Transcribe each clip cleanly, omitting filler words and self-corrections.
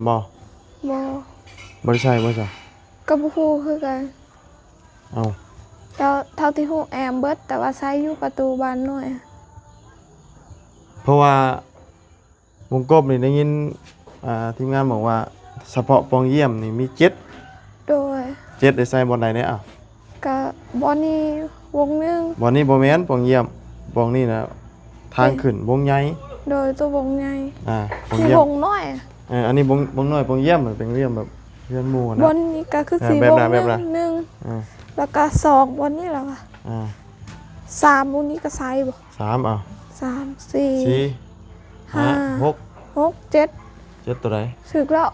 บ่บ่บ่ได้ใส่บ่จ้ะก็บ่ฮู้คือกันเอาเท่าที่ฮู้แอมเบิดแต่ว่าใช้อยู่ประตูบ้านน้อยเพราะว่าวงกบนี่ได้ยินทีมงานบอกว่าเฉพาะปองเยี่ยมนี่มี7โดยได้ใส่บ่อนใดเนี่ยก็บ่นี้วงหนึงบ่อนนี้บ่แม่นปองเยี่ยมปองนี่นะทางขึ้นวงใหญ่โดยตัววงใหญ่ปองที่เยี่ยมวงน้อยอันนี้วงน้อยปองเยี่ยมมันเป็นเยี่ยมแบบเพื่อนหมู่นะบนนี้ก็คือสีวงหนึ่งแล้วก็2บนนี้แล้วค่ะ3บนนี้ก็ใส่บ่33 4 5 6 7ตัวใดสึกแล้ว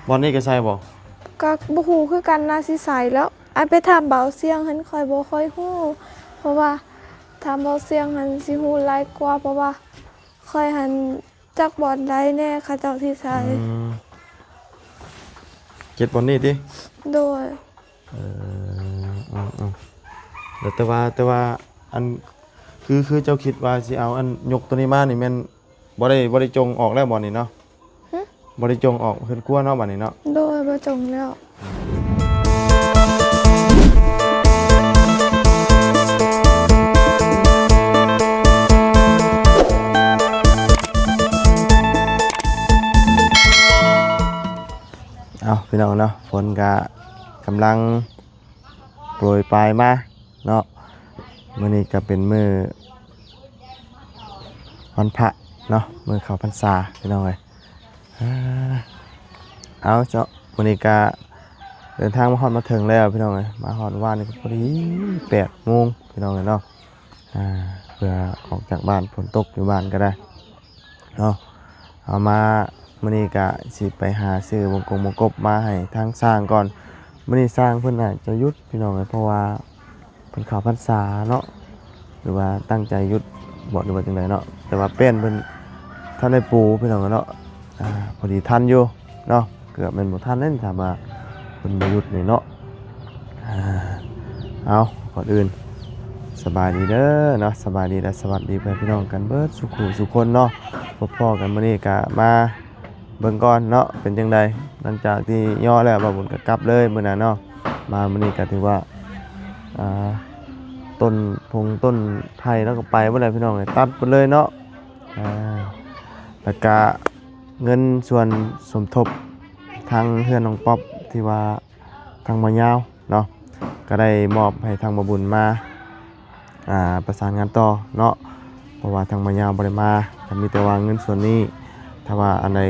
บอลนี่ก็ใส่บ่ก็บ่ฮู้คือกันน่าสิใส่แล้วอันไปถามเบาเสียงหันค่อยบ่ค่อยฮู้เพราะว่าถามเบาเสียงหันสิฮู้หลายกว่าเพราะว่าค่อยหันจักบอลใดแน่เขาเจ้าที่ใส่บอลนี่ติโดยแต่ว่าอันคือเจ้าคิดว่าสิเอาอันยกตัวนี้มานี่แม่นบ่ได้จงออกแล้วบ่นี่เนาะบ่ได้จงออกขึ้นกลัวเนาะบัดนี้เนาะโดยบ่จงแล้วพี่น้องเนาะฝนก็กำลังโปรยปลายมาเนาะมื้อนี้ก็เป็นมื้อวันพระเนาะมื้อเข้าพรรษาพี่น้องเอ้ยเอาเจ้ามื้อนี้ก็เดินทางมาฮอดมาถึงแล้วพี่น้องเอ้ยมาฮอดว่านนี่ก็พอดี8 โมงพี่น้องเอ้ยเนาะเพื่อออกจากบ้านฝนตกอยู่บ้านก็ได้เนาะเอามามื้อนี้ก็สิไปหาซื้อวงกบมาให้ทางสร้างก่อนมื้อนี้สร้างเพิ่นน่ะจะหยุดพี่น้องเอ้ยเพราะว่าเพิ่นเข้าพรรษาเนาะหรือว่าตั้งใจหยุดบ่หรือว่าจังไดเนาะแต่ว่าเป็นเพิ่นท่านได้ปูพี่น้องเนาะพอดีทันอยู่เนาะเกือบแม่นบ่ทันนั่นถามว่าเพิ่นบ่หยุดนี่เนาะเอาก่อนอื่นสบายดีเด้อเนาะสบายดีและสวัสดีพี่น้องกันเบิดสุขคนเนาะพบพ่อกันมื้อนี้ก็มาเบิ่งก่อนเนาะเป็นจังไดหลังจากที่ย่อแล้วบ่บุญก็กลับเลยมื้อนั้นเนาะมามื้อนี้ก็ถือว่าต้นไผ่แล้วก็ไปเมื่อไรพี่น้องตัดไปเลยเนาะแล้วก็เงินส่วนสมทบทางเพื่อนน้องป๊อปที่ว่าทางมายาวเนาะก็ได้มอบให้ทางบบุญมาประสานงานต่อเนาะเพราะว่าทางมายาวบริมาก็มีแต่ว่าเงินส่วนนี้ถ้าว่าอันใด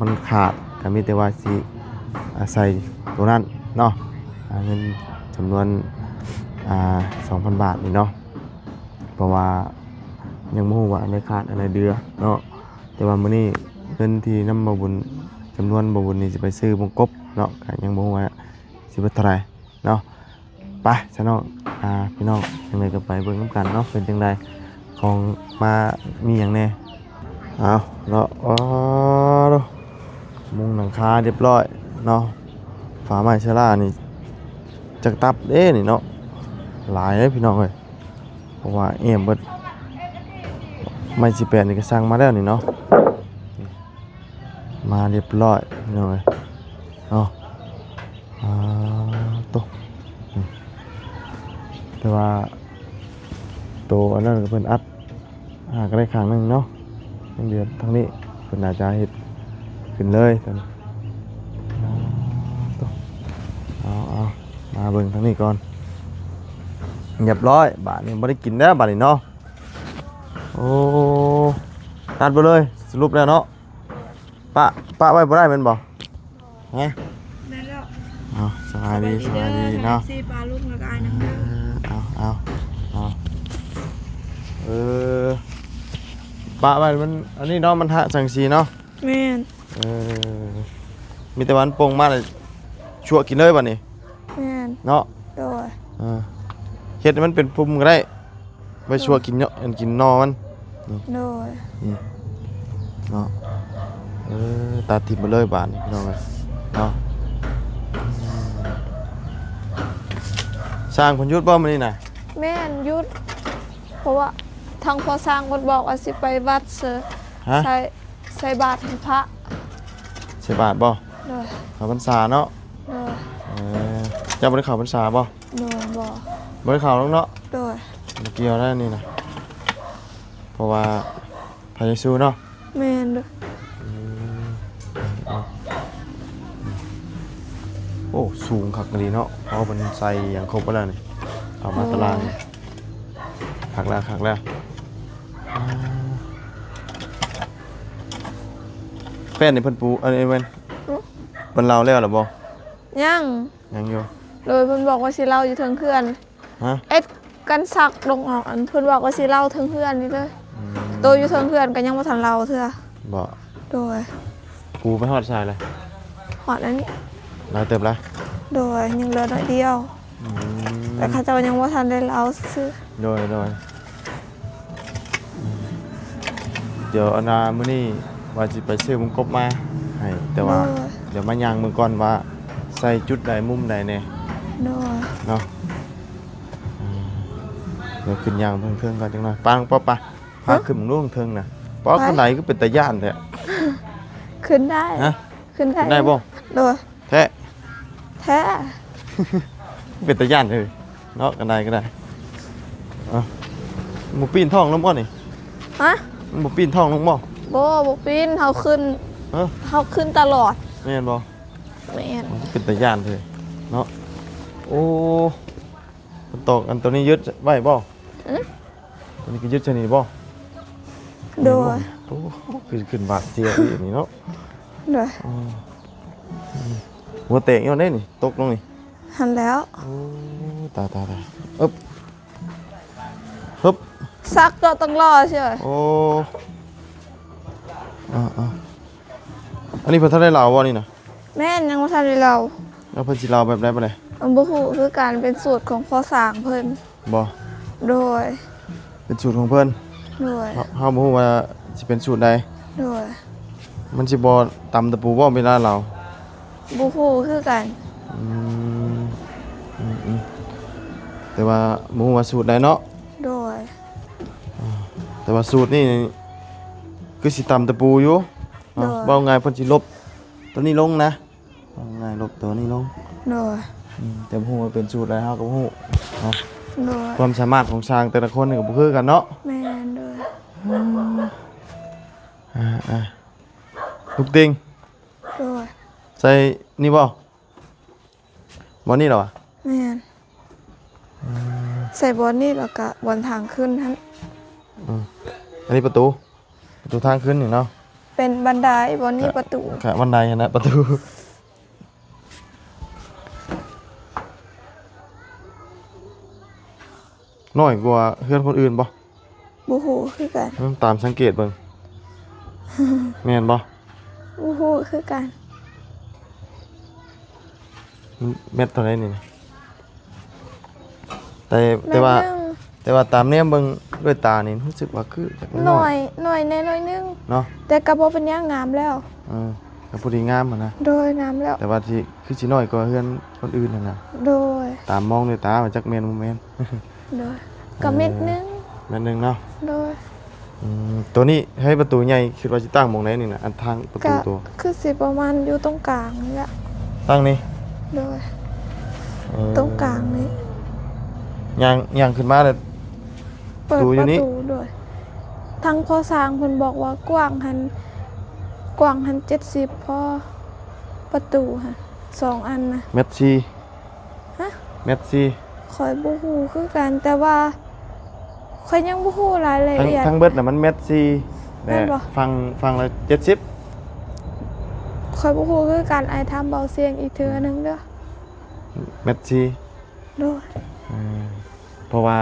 มันขาดก็มีแต่ว่าสิใส่ตัวนั้นเนาะเงินจำนวน2,000 บาทนี่เนาะเพราะว่ายังไม่รู้ว่าอันใดขาดอันใดเดือเนาะแต่ว่ามื้อนี้เงินที่นำบ่บุญจำนวนบ่บุญนี่สิไปซื้อวงกบเนาะก็ยังบ่รู้ว่าสิเบิดเท่าไหร่เนาะไปซะเนาะพี่น้องจังไดก็ไปเบิ่งนำกันเนาะเป็นจังไดของมามีหยังแน่เอาเนาะมุงหลังคาเรียบร้อยเนาะฝาไม้ชะลานี่จักตับเด้นี่เนาะหลายเลยพี่น้องเลยเพราะว่าเบิดไม่18นี่ก็สั่งมาแล้วนี่เนาะมาเรียบร้อยพี่น้องเลยเนาะโตแต่ว่าโตอันนั้นก็เพิ่นอัดก็ได้ข้างนึงเนาะยังเดือดทั้งนี้เพิ่นอาจจะเฮ็ดขึ้นเลยตอนนี้เอามาเบิ่งทั้งนี้ก่อนเรียบร้อยบาทนี้ไม่ได้กินแล้วบาทนี้เนาะโอ้ตัดไปเลยสรุปแล้วเนาะปะไว้บ่ได้แม่นบ่ฮะได้แล้วสบายดีเนาะสิปลาลูกแล้วก็อ้ายนำเด้อปะไว้มันอันนี้เนาะมันหะสังสีเนาะแม่นมีแต่วันโป่งมาเลยชั่วกินเลยบัดนี้แม่นเนาะโดยเฮ็ดให้มันเป็นปุ่มก็ได้ไว้ชั่วกินเนาะกินนอมันโดยเนาะตัดทิ่มไปเลยบาดนี้พี่น้องเนาะสร้างผลยุทธบ่มื้อนี้น่ะแม่นหยุดเพราะว่าทางพอสร้างเพิ่นบอกว่าสิไปวัดใส่บาตรให้พระ ใส่บาทบ่ โดย เข้าพรรษาเนาะ โดย เออเจ้าบ่ได้เข้าพรรษาบ่ โดยบ่ บ่ได้เข้าหรอกเนาะ โดย บ่เกี่ยวแล้วนี่นะเพราะว่าพระเยซูเนาะ แม่นโดย โอ้สูงคักเลยเนาะเพราะมันใส่อย่างครบแล้วนี่เอามาตารางคักแล้วอ่าแป้นนี่เพิ่นปูอันนี้เพิ่นเล่าแล้วหรอบ่ ยัง ยังอยู่ โดยเพิ่นบอกว่าสิเล่าอยู่เทิงเขื่อน ฮะ เอ็ดกันซักลงออกอันเพิ่นบอกว่าสิเล่าเทิงเขื่อนนี่เลยโตอยู่เทิงเขื่อนก็ยังบ่ทันเล่าเทื่อ บ่ โดย ปูไปฮอดทรายเลย ฮอดอันนี้ หลายเติบแล้ว โดยยังเหลือน้อยเดียว อืม แต่เขาเจ้ายังบ่ทันได้เล่าซื่อ โดยเดี๋ยวอนามื้อนี้ว่าสิไปซื้อมุงกบมาให้แต่ว่าเดี๋ยวมาย่างมือก่อนว่าใส่จุดใดมุมใดแน่ โดย เนาะเดี๋ยวขึ้นยางเพิ่งเทิงก่อนจังหน่อยปังป๊อปปะพาขึ้นนุ่งเทิงนะป๊อปข้างในก็เป็นตะย่านแท้ ขึ้นได้ ฮะ ขึ้นได้ ได้บ่ โดย แท้ แท้ เป็นตะย่านเลยเนาะกันได้เอาหมูปีนท้องลงบ่นี่ ฮะ หมูปีนท้องลงบ่ บ่ปีนเฮาขึ้น เออ เฮาขึ้นตลอด แม่นบ่ แม่น มันเป็นตะย่านเลยเนาะโอ้มันตกอันตัวนี้ยึดไว้บ่ตัวนี้ก็ยึดชนิดบ่ โดย โอ้ขึ้นบาดเสียอีกนี่เนาะ โดย หัวเตะอยู่ได้นี่ตกลงนี่ หันแล้ว โอ้ตายอึ๊บฮึบ ซักก็ต้องรอใช่ไหม โอ้อันนี้เพิ่นทันได้ลาวบ่นี่นะ แม่นยังบ่ทันได้เรา แล้วเพิ่นสิลาวแบบใดบ่ได้ อันบ่ฮู้คือการเป็นสูตรของพ่อสร้างเพิ่น บ่ โดย เป็นสูตรของเพิ่น โดย เฮาบ่ฮู้ว่าสิเป็นสูตรใด โดย มันสิบ่ตำตะปูบ่เวลาลาว บ่ฮู้คือกัน อืมแต่ว่าบ่ฮู้ว่าสูตรใดเนาะ โดย แต่ว่าสูตรนี่คือสิตำตะปูอยู่เนาะบ่ง่ายเพิ่นสิลบตัวนี้ลงนะบ่ง่ายลบตัวนี้ลง โดย แต่บ่ฮู้ว่าเป็นสูตรใดเฮาก็บ่ฮู้เนาะ โดย ความสามารถของช้างแต่ละคนนี่ก็บ่คือกันเนาะ แม่นโดย ลูกติง โดย ใส่นี่บ่นี่เหรอวะ แม่นใส่บอลนี่แล้วก็บอลทางขึ้นหั่น อันนี้ประตูทางขึ้นนี่เนาะ เป็นบันไดบอลนี่ประตู ค่ะบันไดนะประตูน้อยกว่าเพื่อนคนอื่นบ่ บ่ฮู้คือกัน ตามสังเกตเบิ่ง แม่นบ่ บ่ฮู้คือกัน เม็ดเท่าไหร่นี่นะแต่ว่า แม่น แต่ว่าตามแนมเบิ่งด้วยตานี่รู้สึกว่าคือจัก หน่อยหน่อยแน่หน่อยนึง เนาะ แต่ก็บ่เป็นหยังงามแล้ว ก็ผู้ดีงามอะนะ โดยงามแล้ว แต่ว่าที่คือสิน้อยกว่าเพื่อนคนอื่นนั่นน่ะ โดย ตามมองด้วยตาว่าจักแม่นบ่แม่น โดยก็เม็ดนึง แม่นหนึงเนาะ โดย ตัวนี้ให้ประตูใหญ่คิดว่าสิตั้งหม่องไหนนี่น่ะอันทางประตู ก็ ตัว คือสิประมาณอยู่ตรงกลางนี่แหละ ตั้งนี่ โดย เออ ตรงกลางนี้ ย่างขึ้นมาเลย เปิด ดูอยู่ ประ นี่ ตูโดยทางพ่อสร้างเพิ่นบอกว่ากว้างหัน70พอประตูค่ะ2อันนะ เม็ดซี ฮะ เม็ดซี ข่อยบ่ฮู้คือกันแต่ว่าข่อยยังบ่ฮู้รายละ ทั้ง เอียด ทั้งเบิดน่ะมันเม็ดซี แม่นบ่ ฟังละ70 ข่อยบ่ฮู้คือกันไอ้ทำเบาเสียงอีกเทื่อนึงเด้อ เม็ดซี โดย เพราะว่า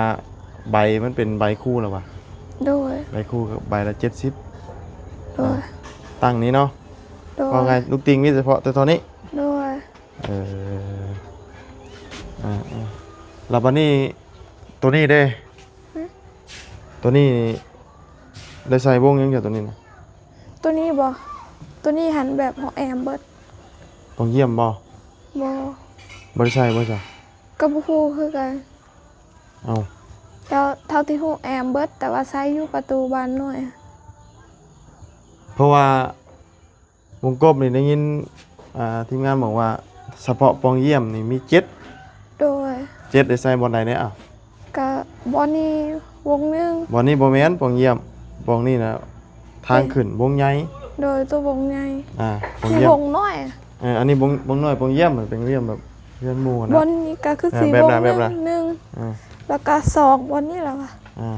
ใบมันเป็นใบคู่แล้วว่ะ โดย ใบคู่กับใบละ70 โดย ตั้งนี้เนาะ โดย พอไงลูกติงมีเฉพาะแต่ตอนนี้ โดย แล้วบัดนี้ตัวนี้เด้ตัวนี้ได้ใส่วงยังเกี่ยวตัวนี้นะ ตัวนี้บ่ตัวนี้หันแบบของแอมเบิด ต้องเยี่ยมบ่ บ่ บ่ได้ใส่บ่จ้ะ ก็บ่ฮู้คือกัน เอา แล้วเท่าที่ฮู้แอมเบิดแต่ว่าใช้อยู่ประตูบานน้อย เพราะว่า วงกบนี่ได้ยินทีมงานบอกว่าเฉพาะปองเยี่ยมนี่มี7โดย ได้ใส่บอลใดเนี่ยกะบอนนี่วงหนึง บอลนี้บ่แม่นปองเยี่ยมปองนี่นะทางขึ้นวงใหญ่ โดยตัววงใหญ่ ปอง ที่ เยี่ยม วงน้อย อันนี้วงน้อยปองเยี่ยมมันเป็นเยี่ยมแบบเพื่อนหมู่นะ บอนนี่ก็คือสี แบบ วง น่ะแบบน่ะ หนึง อ่า แล้วก็2บอนนี่แหละค่ะ อ่า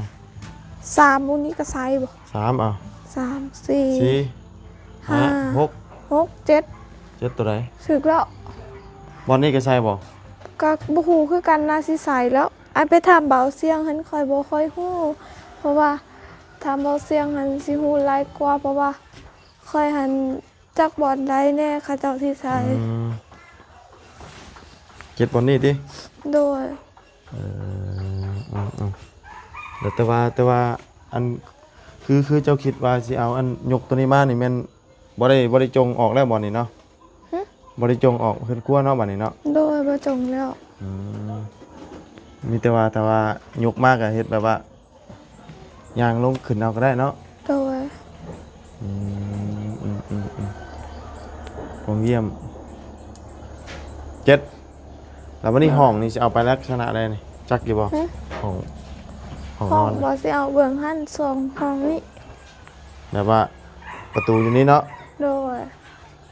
3วงนี้ก็ใส่บ่ 33 4 4 5 6 6 7 7ตัวใด ถึกแล้ว บอลนี้ก็ใส่บ่ ก็บ่ฮู้คือกันน่าสิใส่แล้วอันไปถามเบาเสียงหันค่อยบ่ค่อยฮู้เพราะว่าถามเบาเสียงหันสิฮู้หลายกว่าเพราะว่าค่อยหันจักบอนใดแน่เขาเจ้าสิใส่ 7บอลนี้ติ โดย เดี๋ยวแต่ว่าอันคือเจ้าคิดว่าสิเอาอันยกตัวนี้มานี่แม่นบ่ได้จงออกแล้วบ่นี่เนาะบ่ได้จงออกเพิ่นกลัวเนาะบัดนี้เนาะ โดยบ่จงแล้ว มีแต่ว่ายกมากก็เฮ็ดแบบว่าย่างลงขึ้นเอาก็ได้เนาะ โดย ของเยี่ยม7แล้ววันนี้ห้องนี่สิเอาไปลักษณะใดนี่จักอยู่บ่ห้องห้อนอน งบ่สิเอาเบิ่งหัน2ห้องนี้ แบบว่าประตูอยู่นี่เนาะ โดย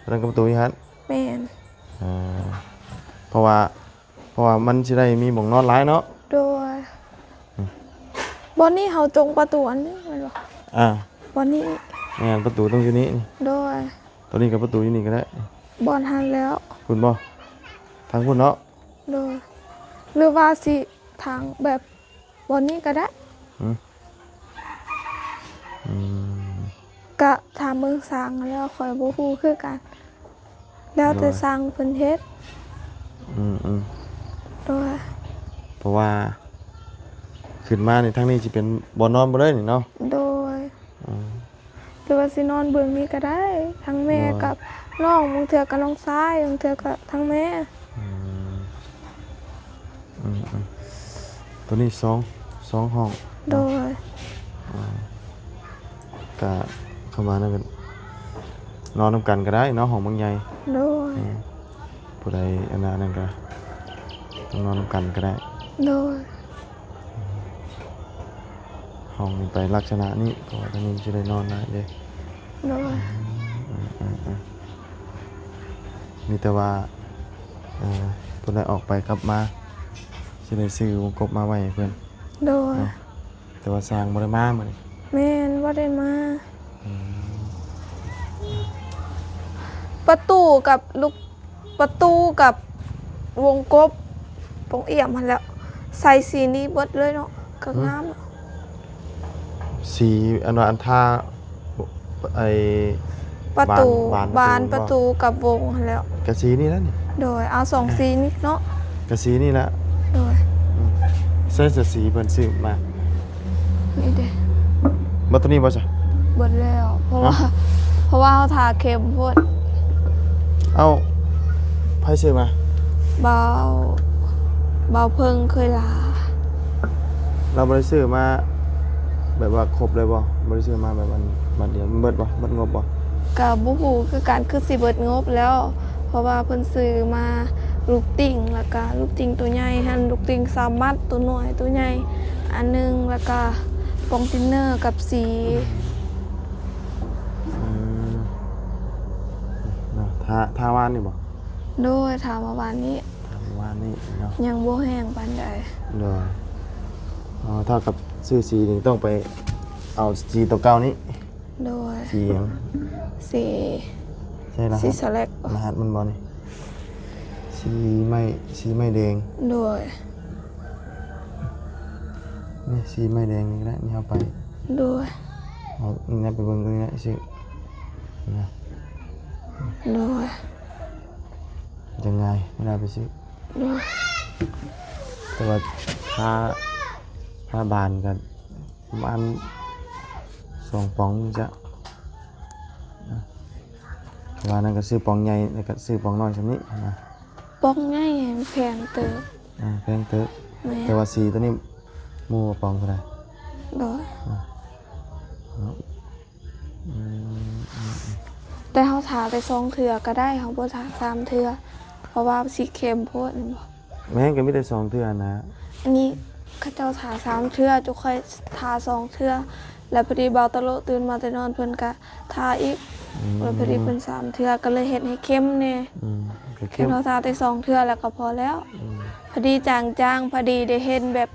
แล้วก็ประตูอยู่หั่น แม่น เพราะว่ามันสิได้มีหม่องนอนหลายเนาะ โดยบ่นี้เฮาจงประตูอันนี้แม่นบ่ บ่นี้ แม่นประตูต้องอยู่นี่ โดย ตัวนี้กับประตูอยู่นี่ก็ได้ บอนหันแล้ว คุณบ่ทางคุณเนาะ โดยหรือว่าสิทางแบบบอนนี้ก็ได้ ก็ถามเมืองสร้างแล้วข่อยบ่ฮู้คือกัน แล้วแต่สร้างเพิ่นเฮ็ดโดย เพราะว่าขึ้นมานี่ทางนี้สิเป็นบ่นอนบ่เลยนี่เนาะ โดยหรือว่าสินอนเบื้องนี้ก็ได้ ทั้งแม่กับน้องบางเทื่อก็น้องชายบางเทื่อก็ทั้งแม่ ตัวนี้สองห้อง โดย ก็เข้ามานั่นก็นอนนำกันก็ได้เนาะห้องบางใหญ่ โดย ผู้ใดอันนั้นก็ต้องนอนนำกันก็ได้ โดย ห้องนี้ไปลักษณะนี้เพราะว่าทางนี้จะได้นอนได้เด้ โดย มีแต่ว่าผู้ใดออกไปกลับมาสิได้ซื้อวงกบมาไว้ให้เพิ่น โดย แต่ว่าสร้างบ่ได้มามื้อนี้ แม่นบ่ได้มาประตูกับลูกประตูกับวงกบปงเอี่ยมหั่นแล้วใส่สีนี้เบิดเลยเนาะก็งาม สีอันว่าอันท่าไอ้ ประตู บาน ประตูกับวงหั่นแล้ว กระสีนี่แล้วนี่ โดยเอา2สีนี้เนาะ กระสีนี่ละ โดย ใส่สีเพิ่นซื้อมา นี่เด้ บ่ตัวนี้บ่จ้ะ เบิดแล้วเพราะว่าเฮาทาเข็มโพด เอ้าไผซื้อมา เบาเพิ่งเคยลา เราบ่ได้ซื้อมาแบบว่าครบเลยบ่บ่ได้ซื้อมาแบบวันเดียวมันเบิดบ่เบิดงบบ่ ก็บ่ฮู้คือการคือสิเบิดงบแล้ว เพราะว่าเพิ่นซื้อมาลูกติ่งแล้วก็ลูกติ่งตัวใหญ่หั่นลูกติ่ง3มัดตัวน้อยตัวใหญ่อันนึงแล้วก็ปองตินเนอร์กับสี เนาะท่าวานนี่บ่ โดยถามมาวันนี้ ท่าวานนี่เนาะ ยังบ่แห้งปานใด เด้อเท่ากับซื้อสีนี่ต้องไปเอาสีตัวเก่านี้ โดย สีหยัง สี ใช่รหั สี ส สแลก รหัสมันบ่นี่สีไม่แดง โดย นี่สีไม่แดงนี่ก็ได้นี่เอาไป โดย เอานี่นะไปเบิ่งตรงนี้นะสินะ โดย ยังไงไม่ได้ไปซื้อ โดย แต่ว่าค่าบานกันประมาณ2ป๋องจ้ะว่านั่นก็ซื้อป๋องใหญ่แล้วก็ซื้อป๋องน้อยซำนี้นะ ป้องง่ายแพงเติบ แพงเตอะ แม่ แต่ว่าสีตัวนี้หมู่ว่าป๋องเท่าไหร่ โดย เนาะ แต่เฮาทาแต่2เทื่อก็ได้เฮาบ่ทา3เทื่อเพราะว่าสีเข้มโพดนั่นบ่ แม่งก็มีแต่2เทื่อนะ อันนี้เขาเจ้าทา3เทื่อจุค่อยทา2เทื่อแล้วพอดีเบาตะโลตื่นมาแต่นอนเพิ่นก็ทาอีกแล้วพอดีเป็น3เทื่อก็เลยเฮ็ดให้เข้มแน่ ก็ แค่ เข้ม เราทาแต่2เทื่อแล้วก็พอแล้ว พอดีจางๆพอดีได้เห็นแบบ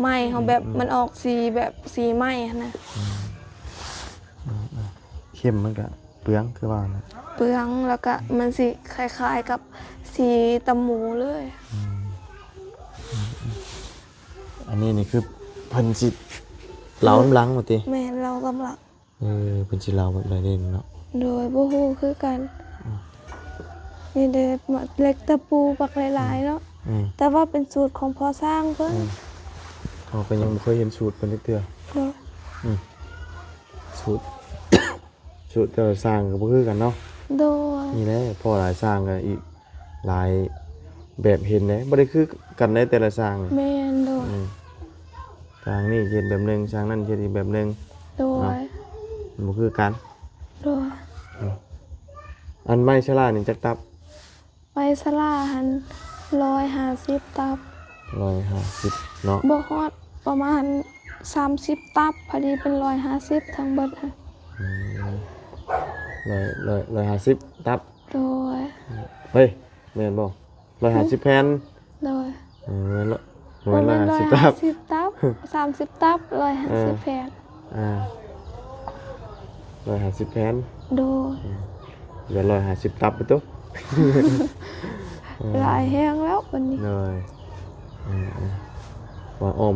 ไหม้เขาแบบมันออกสีแบบสีไหม้หั้นนะ เข้มมันก็เปลืองคือว่านะ เปลืองแล้วก็มันสิคล้ายๆกับสีตำหมูเลย อันนี้นี่คือเพิ่นสิเหลาน้ำลังว่าติ แม่นเรากำลัง เพิ่นสิเหลาแบบใดเด่นเนาะ โดยบ่ฮู้คือกันนี่เด้เล็กตะปูปักหลายๆเนาะ อืม แต่ว่าเป็นสูตรของพ่อสร้างเพิ่น เขาก็ยังบ่เคยเห็นสูตรเพิ่นจักเทื่อ โดย สูตร สูตรแต่ละสร้างก็บ่คือกันเนาะ โดย นี่แหละพอหลายสร้างก็อีกหลายแบบเห็นเด้บ่ได้คือกันในแต่ละสร้างนี่ แม่นโดย สร้างนี่เฮ็ดแบบหนึงสร้างนั้นเฮ็ดอีกแบบหนึง โดย มันบ่คือกัน โดย อันไม้ชะลานี่จักตับ ไปสลาหัน150ตับ 150เนาะ บ่ฮอดประมาณ30ตับพอดีเป็น150ทั้งเบิดค่ะ 150ตับ โดย เฮ้ยแม่นบ่150แผ่น โดย แม่นละ บ่แม่น 150ตับ 150ตับ30ตับ150แผ่น 150แผ่น โดย เหลือ150ตับไปตุ๊ หลายแฮงแล้ววันนี้ เลยว่าออ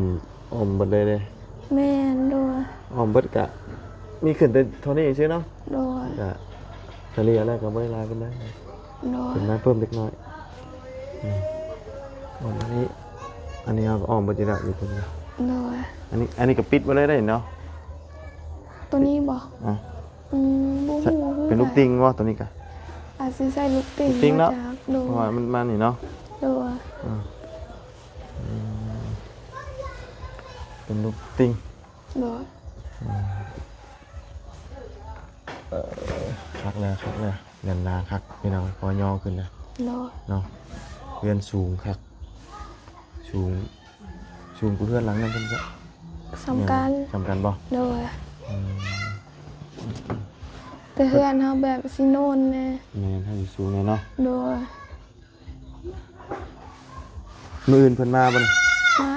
มเบิดเลยเด้ แม่นโดย ออมเบิดกะมีขึ้นแต่เท่านี้ซื่อเนาะ โดย กะเฉลี่ยแล้วก็บ่ได้หลายปานใด โดย ขึ้นมาเพิ่มเล็กน้อยออมอันนี้เอาก็ออมเบิดอยู่แล้วอยู่ตรงนี้ โดย อันนี้ก็ปิดไว้เลยได้เนาะ ตัวนี้บ่ อ่ะ บ่ ใช่ ฮู้คือ เป็นลูกติงบ่ตัวนี้กะ อาจสิใส่ลูกติ่ง ลูกติ่งเนาะ มจากโด เพราะว่าย มันมานี่เนาะ โดย เป็นลูกติง โดย คักแล้วเรียนนาคักพี่น้องพอย่อขึ้นแล้ว โดย เนาะเรียนสูงคักสูงกูเพื่อนหลังนั่นเพิ่นจะ สำคัญ จำกันบ่ โดยแต่เฮือนเฮาแบบสิโนนแน่ แม่นให้อยู่สูงแน่เนาะ โดย มื้ออื่นเพิ่นมาบ่นี่ มา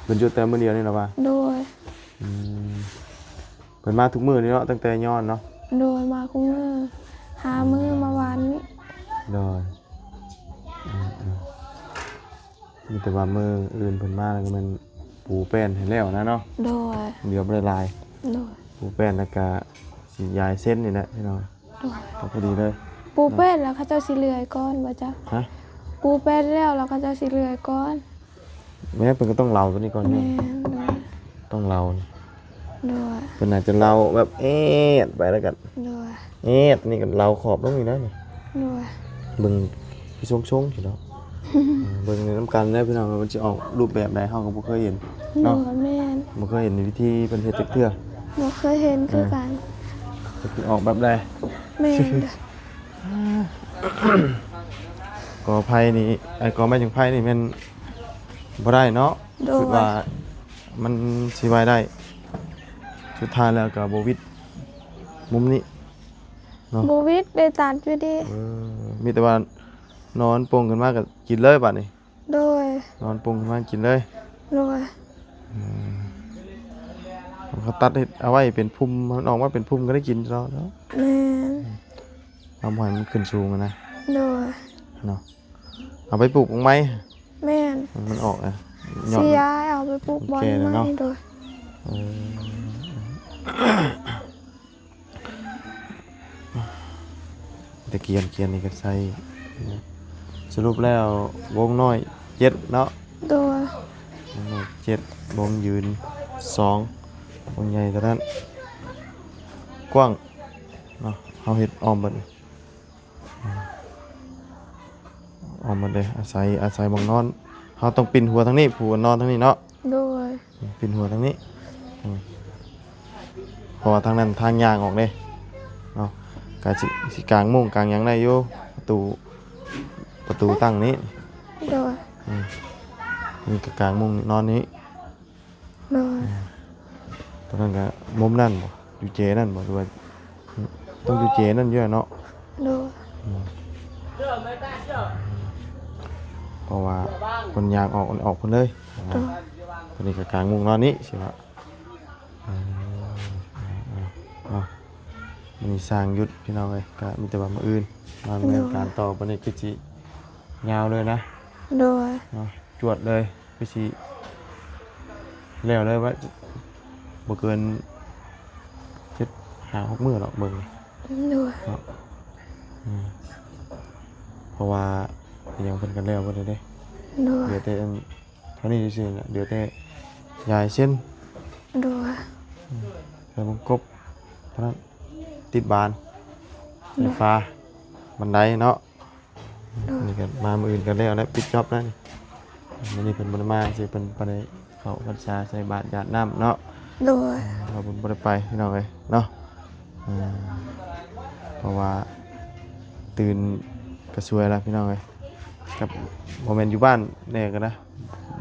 เพิ่นอยู่แต่มื้อเดียวนี่ล่ะว่า โดย เพิ่นมาทุกมื้อนี่เนาะตั้งแต่ย้อนเนาะ โดยมาคุมือหามือมาวันนี้ โดยมีแต่ว่ามื้ออื่นเพิ่นมาแล้วก็มันปูแป้นให้แล้วนะเนาะ โดย เดี๋ยวบ่ได้ลาย โดย ปูแป้นแล้วก็สิยายเส้นนี่แหละพี่น้อง โดย ก็พอดีเลย ปูเป็ดแล้วเขาเจ้าสิเลื่อยก้อนบ่จ๊ะ ฮะ ปูเป็ดแล้วเขาเจ้าสิเลื่อยก้อน แม่เพิ่นก็ต้องเล่าตัวนี้ก่อน แม่ นี่ นโดย ต้องเล่านี่ โดย เพิ่นอาจจะเล่าแบบไปแล้วกัน โดย นี่ก็เล่าขอบลงนี่นะนี่ โดย เบิ่งพี่ชงๆสิเนาะเบิ่งในน้ำกันได้พี่น้องว่ามันสิออกรูปแบบใดเฮาก็บ่เคยเห็น โด เนาะ ยแม่น บ่เคยเห็นในวิธีเพิ่นเฮ็ดจักเทื่อ บ่เคยเห็นคือกัน จะสิออกแบบใด แม่น กอไผ่นี่ไอ้กอไม้จังไผ่นี่แม่นบ่ได้เนาะ โด คิ ย ดว่ามันสิไว้ได้ สุดท้ายแล้วก็บ่วิดมุมนี้ บ่วิทย์ได้ตัดอยู่ดิ มีแต่ว่านอนปงขึ้นมาก็กินเลยบัดนี้ โดย นอนปงขึ้นมากินเลย โดย เขาตัดให้เอาไว้เป็นพุ่มมันออกมาเป็นพุ่มก็ได้กินแล้วเนาะ แม่น เอาหอยมันขึ้นสูงอะนะ โดย เนาะเอาไปปลูกตรงไม้ แม่น มันออกอ่ะยอด สิย้ายเอาไปปลูกบอน แก่แล้ว ไม้ เนาะ โดย ตะเกียนนี่ก็ใส่สรุปแล้ววงน้อย7เนาะ โดยว งน้อย7วงยืน2วงใหญ่เท่านั้นกว้างเนาะเฮาเฮ็ดอ้อมเบิดอ้อมหมดเลยอาศัยหมองนอนเฮาต้องปิ่นหัวทางนี้ผู้นอนทางนี้เนาะ โดย ปิ่นหัวทางนี้เพราะว่าทางนั้นทางย่างออกเด้เนาะก ก็สิกลางมุ้งกลางหยังได้อยู่ประตูตั้งนี้ โดย นี่ก็กลางมุ้งนอนนี้ โดย ตอนนั้นก็มุมนั่นบ่อยู่เจนั่นบ่ด้วยต้องอยู่เจนั่นเยอะเนาะ โดย เพราะว่าคนยางออกออกคนเลย โดย คนนี้ก็กลางมุ้งนอนนี้ใช่ไหมมีสร้างยุดพี่น้องเลยก็มีแต่ว่ามื้ออื่นมาดำเนินการต่อปนี้ก็สิยาวเลยนะ โดย เนาะจวดเลยก็สิแล้วเลยว่าบ่เกิน7-6 มื้อหรอกเบิ่ง โดย เพราะว่ายังเพิ่นกันแล้วบ่ได้เด้ โดย เดี๋ยวแต่อันเท่านี้ซื่อๆน่ะเดี๋ยวแต่ยายเส้น โดย แล้ววงกบเท่านั้นติดบานไฟฟ้าบันไดเนาะนี่ก็มามื้ออื่นกันแล้วแล้วปิดจ็อบแล้วนี่มื้อนี้เพิ่นบ่ได้มาสิเพิ่นบ่ได้เข้าพรรษาใส่บาตรหยาดน้ำเนาะ โดย เราบุญบ่ได้ไปพี่น้องเอ้ยเนาะเพราะว่าตื่นก็สวยแล้วพี่น้องเอ้ยกับบ่แม่นอยู่บ้านแน่ก็นะ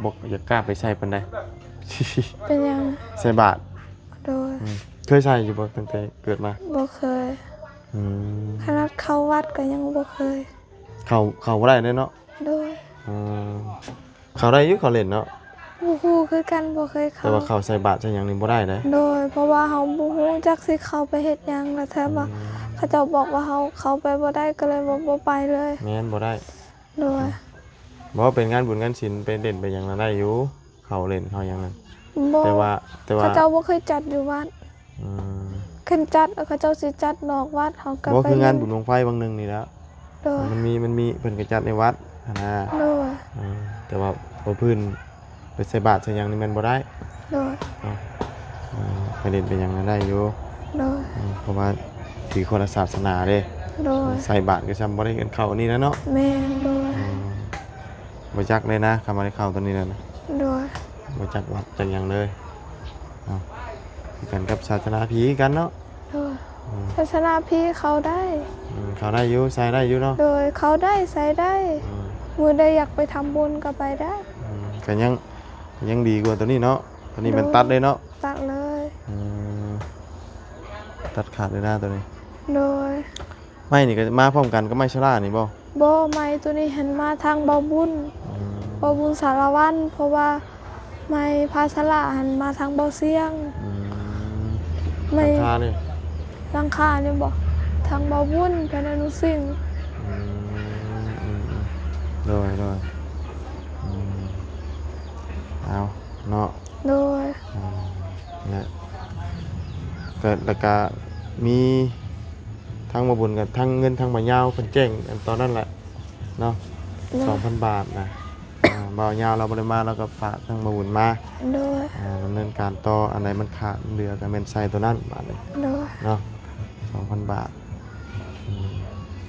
บ่อยากกล้าไปใส่ปานใด เป็นยัง ใส่บาตร โดย เคยใส่อยู่บ่ตั้งแต่เกิดมา บ่เคย อืม ขนาดเข้าวัดก็ยังบ่เคย เข้าบ่ได้เด้เนาะ โดย อืมเข้าได้อยู่เข้าเล่นเนาะ บ่ฮู้คือกันบ่เคย แต่ เข้า ว่าเข้าใส่บาตรใส่หยังนี่บ่ได้เด้ โดยเพราะว่าเฮาบ่ฮู้จักสิเข้าไปเฮ็ดหยังแล้วแท้ว่าเขาเจ้าบอกว่าเฮาเข้าไปบ่ได้ก็เลยบ่ไปเลย แม่นบ่ได้ โดย บ่ว่าเป็นงานบุญงานศีลไปเล่นไปหยังนั้นได้อยู่เข้าเล่นเข้าหยังนั้น บ่ แต่ว่า เขาเจ้าบ่เคยจัดอยู่วัด อืม คันจัดเขาเจ้าสิจัดนอกวัดเฮาก็ บ่ ไป คืองานบุญบั้งไฟบางหนึงนี่แหล้ว โดย มันมีเพิ่นก็จัดในวัดหั้นนะ โดย แต่ว่าบ่พื้นไปใส่บาตรใส่หยังนี่มันบ่ได้ โดย ไปเล่นไปหยังนั้นได้อยู่ โดย เพราะว่าถือคนละศาสนาเด้ โดย ใส่บาตรก็ซ้ำบ่ได้เงินเข้าอันนี้นะเนาะ แม่นโดย บ่จักเลยนะคำว่าได้เข้าตัวนี้แล้วนะ โดย บ่จักวัดจักหยังเลยคือกันกับศาสนาผีกันเนาะ โดยศาสนาพี่เขาได้ เข้าได้อยู่ใส่ได้อยู่เนาะ โดยเขาได้ใส่ได้มือใดอยากไปทำบุญก็ไปได้ ก็ยังดีกว่าตัวนี้เนาะตัวนี้มันตัดเลยเนาะ ตัดเลย ตัดขาดเลยนะตัวนี้ โดย ไม่นี่ก็มาพร้อมกันก็ไม่ชรานี่บ่ บ่ไม้ตัวนี้หันมาทางเบาบุญเบาบุญสารวัตรเพราะว่าไม้ภาสละหันมาทางเบาเสียงไม่ ราคานี่ หลังคาเนี่ยบ่ทางเบาบุญแผ่นอนุสิงห์ โดยเอาเนาะ โดย เนี่ยเกิดแล้วก็มีทั้งมาบุญกับทั้งเงินทั้งมายาวเพิ่นแจ้งอันตอนนั้นแหละเนาะ 2,000 บาทนะบ่าวยาวเราบ่ได้มาเราก็ฝากทั้งมาบุญมา โดย ดำเนินการต่ออันไหนมันขาดเหลือก็แม่นใส่ตัวนั้นบาทนี้ โดย เนาะ 2,000 บาท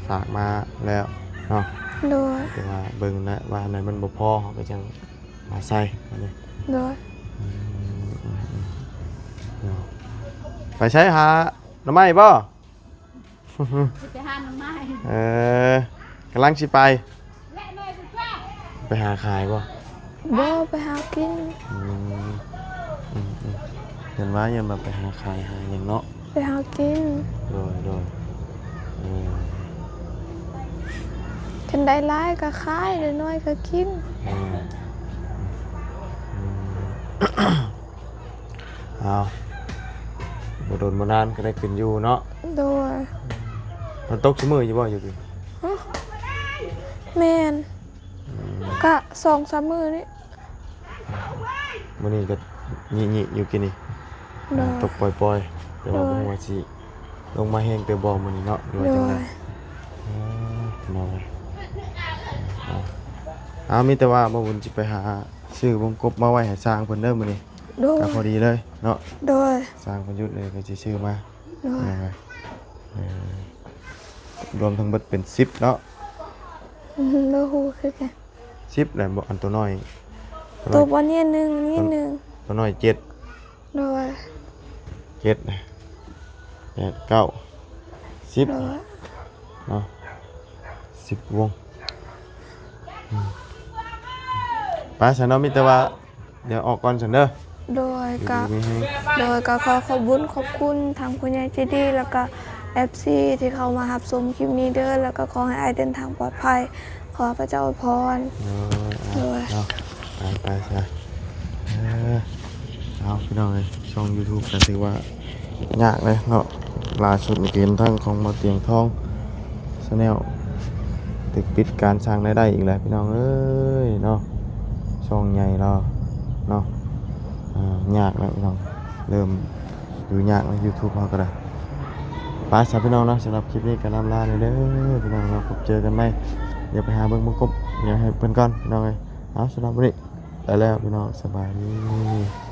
ฝากมาแล้วเนาะ โดย แต่ว่าเบิ่งนะว่าอันไหนมันบ่พอเขาก็จังมาใส่อันนี้ โดย ไปใช้หาหน่อไม้บ่ ไปหาหน่อไม้ กำลังสิไปไปหาขายบ่ บ่ไปหากิน เห็นว่ายังแบบไปหาขายหาอย่างเนาะ ไปหากิน โดยคันได้หลายก็ขายได้น้อยก็กิน เอาบ่โดนบ่นานก็ได้ขึ้นอยู่เนาะ โดย มันตกชั่วโมงอยู่บ่อยู่ดิ แม่นก็2-3มื้อนี่ มื้อนี้ก็ญิๆอยู่กินนี่ โดย ตกปล่อยๆแต่ว่าบ่รู้ว่าสิลงมาแห้งเตอบ่มื้อนี้เนาะหรือว่า โด จังได๋ ย เนาะมีแต่ว่าบ่บุญสิไปหาซื้อวงกบมาไว้ให้สร้างเพิ่นเด้อมื้อนี้ โดย ก็พอดีเลยเนาะ โดย สร้างเพิ่นหยุดเลยก็สิซื้อมา โดย เอาไว้รวมทั้งเบิดเป็น10เนาะ โดยฮู้คือกัน 10แล้วบ่อันตัวน้อย ตัวบ่เนี่ยหนึงนี่หนึง ตัวน้อย7 โดย 7 8 9 10 10 โดย เนาะ10 วงไปฉันเนาะมีแต่ว่าเดี๋ยวออกก่อนฉันเด้อ โดย อยู่ ก็ ดีมีแฮง โดยก็ขอขอบคุณทางผู้ใหญ่ใจดีแล้วก็ FC ที่เข้ามารับชมคลิปนี้เด้อแล้วก็ขอให้อ้ายเดินทางปลอดภัยขอพระเจ้าอวยพร เนาะเนาะไปซะเอาพี่น้องเอ้ยช่อง YouTube ก็ถือว่ายากเลยเนาะล่าสุดนี่ก็เห็นทั้งของมาเตียงทอง Channel ตึกปิดการสร้างรายได้อีกแล้วพี่น้องเอ้ยเนาะช่องใหญ่เราเนาะยากแล้วพี่น้องเริ่มอยู่ยากใน YouTube เราก็ได้ไปสำหรับพี่น้องเนาะสำหรับคลิปนี้ก็นำลาเลยเด้อพี่น้องเราพบเจอกันไหมเดี๋ยวไปหาเบิ่งกบเดี๋ยวให้เพิ่นก่อนพี่น้องเอ้ยเอาสำหรับวันนี้ไปแล้วพี่น้องสบายดี